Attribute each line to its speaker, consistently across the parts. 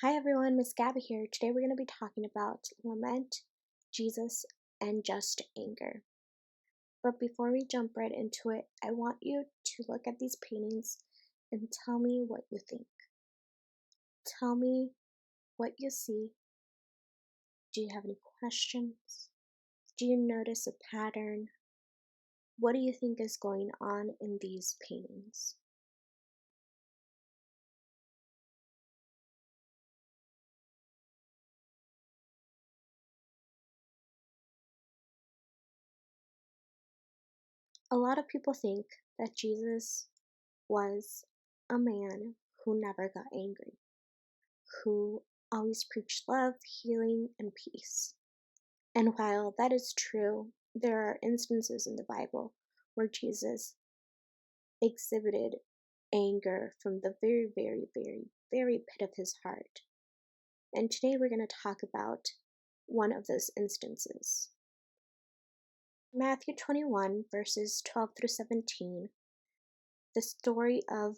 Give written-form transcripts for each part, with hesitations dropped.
Speaker 1: Hi everyone, Miss Gabby here. Today we're going to be talking about lament, Jesus, and just anger. But before we jump right into it, I want you to look at these paintings and tell me what you think. Tell me what you see. Do you have any questions? Do you notice a pattern? What do you think is going on in these paintings? A lot of people think that Jesus was a man who never got angry, who always preached love, healing, and peace. And while that is true, there are instances in the Bible where Jesus exhibited anger from the very, very, very, very pit of his heart. And today we're going to talk about one of those instances. Matthew 21, verses 12 through 17, the story of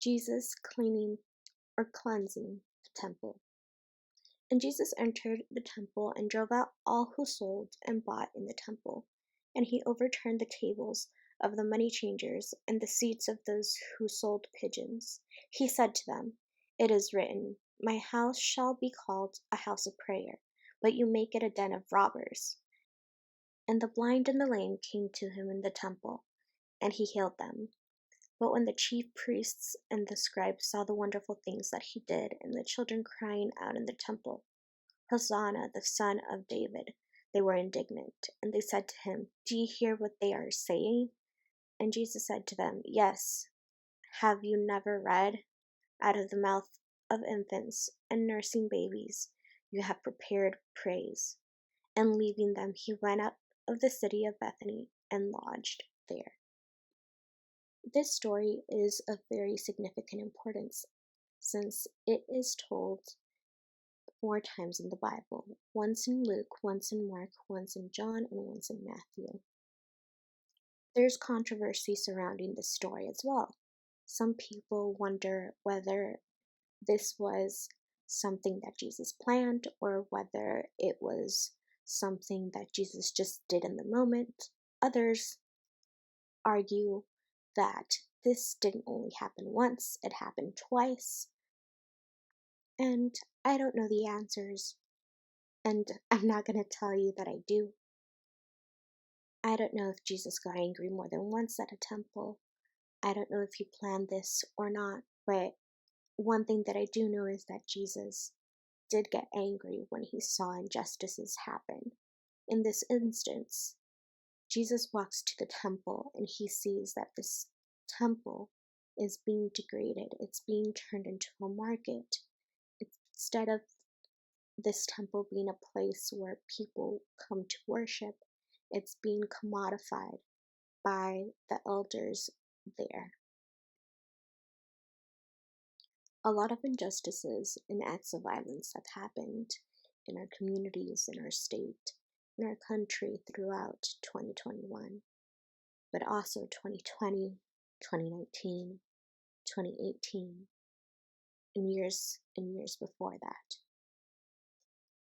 Speaker 1: Jesus cleaning or cleansing the temple. And Jesus entered the temple and drove out all who sold and bought in the temple. And he overturned the tables of the money changers and the seats of those who sold pigeons. He said to them, "It is written, 'My house shall be called a house of prayer,' but you make it a den of robbers." And the blind and the lame came to him in the temple, and he healed them. But when the chief priests and the scribes saw the wonderful things that he did, and the children crying out in the temple, "Hosanna, the Son of David," they were indignant, and they said to him, "Do you hear what they are saying?" And Jesus said to them, "Yes, have you never read, 'Out of the mouth of infants and nursing babies you have prepared praise'?" And leaving them, he went out of the city of Bethany and lodged there. This story is of very significant importance since it is told 4 times in the Bible, once in Luke, once in Mark, once in John, and once in Matthew. There's controversy surrounding this story as well. Some people wonder whether this was something that Jesus planned or whether it was something that Jesus just did in the moment. Others argue that this didn't only happen once, it happened twice. And I don't know the answers, and I'm not going to tell you that I do. I don't know if Jesus got angry more than once at a temple. I don't know if he planned this or not, but one thing that I do know is that Jesus did get angry when he saw injustices happen. In this instance, Jesus walks to the temple and he sees that this temple is being degraded. It's being turned into a market. Instead of this temple being a place where people come to worship, it's being commodified by the elders there. A lot of injustices and acts of violence have happened in our communities, in our state, in our country throughout 2021, but also 2020, 2019, 2018, and years before that.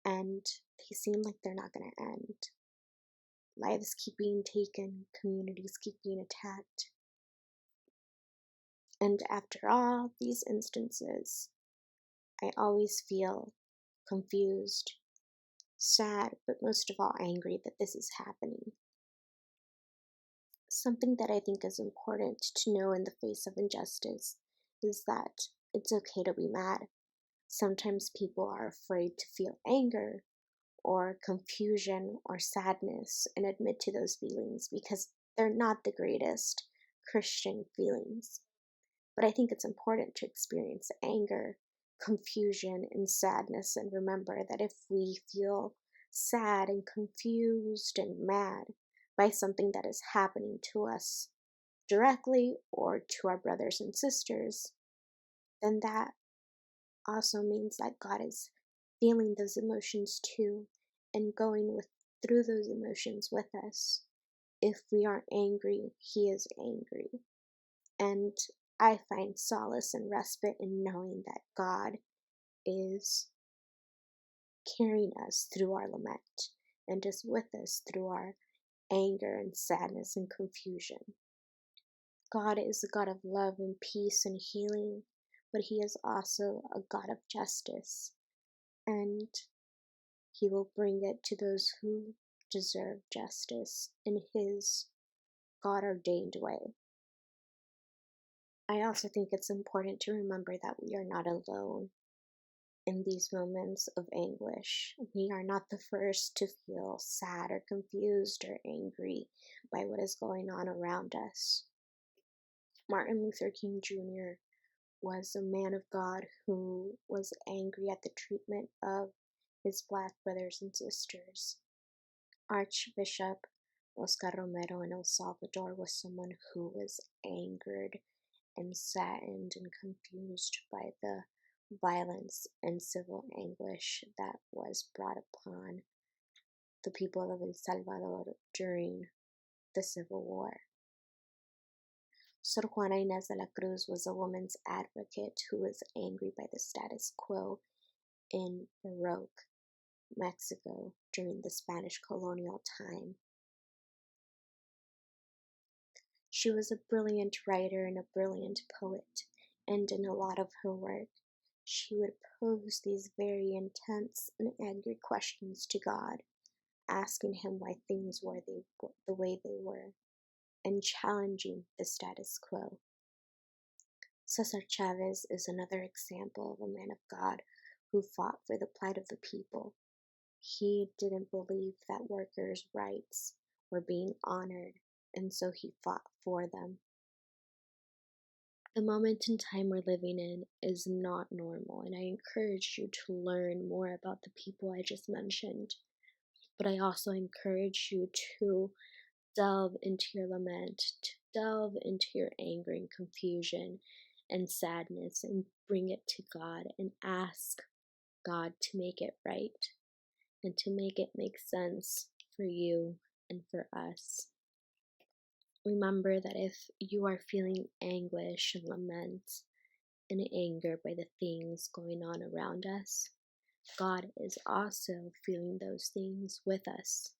Speaker 1: And they seem like they're not going to end. Lives keep being taken, communities keep being attacked. And after all these instances, I always feel confused, sad, but most of all angry that this is happening. Something that I think is important to know in the face of injustice is that it's okay to be mad. Sometimes people are afraid to feel anger or confusion or sadness and admit to those feelings because they're not the greatest Christian feelings. But I think it's important to experience anger, confusion, and sadness and remember that if we feel sad and confused and mad by something that is happening to us directly or to our brothers and sisters, then that also means that God is feeling those emotions too and going through those emotions with us. If we aren't angry, he is angry. And I find solace and respite in knowing that God is carrying us through our lament and is with us through our anger and sadness and confusion. God is a God of love and peace and healing, but He is also a God of justice, and He will bring it to those who deserve justice in His God ordained way. I also think it's important to remember that we are not alone in these moments of anguish. We are not the first to feel sad or confused or angry by what is going on around us. Martin Luther King Jr. was a man of God who was angry at the treatment of his Black brothers and sisters. Archbishop Oscar Romero in El Salvador was someone who was angered and saddened and confused by the violence and civil anguish that was brought upon the people of El Salvador during the Civil War. Sor Juana Inés de la Cruz was a woman's advocate who was angry by the status quo in Baroque Mexico during the Spanish colonial time. She was a brilliant writer and a brilliant poet, and in a lot of her work, she would pose these very intense and angry questions to God, asking Him why things were the way they were, and challenging the status quo. Cesar Chavez is another example of a man of God who fought for the plight of the people. He didn't believe that workers' rights were being honored, and so he fought for them. The moment in time we're living in is not normal, and I encourage you to learn more about the people I just mentioned. But I also encourage you to delve into your lament, to delve into your anger and confusion and sadness, and bring it to God and ask God to make it right and to make it make sense for you and for us. Remember that if you are feeling anguish and lament and anger by the things going on around us, God is also feeling those things with us.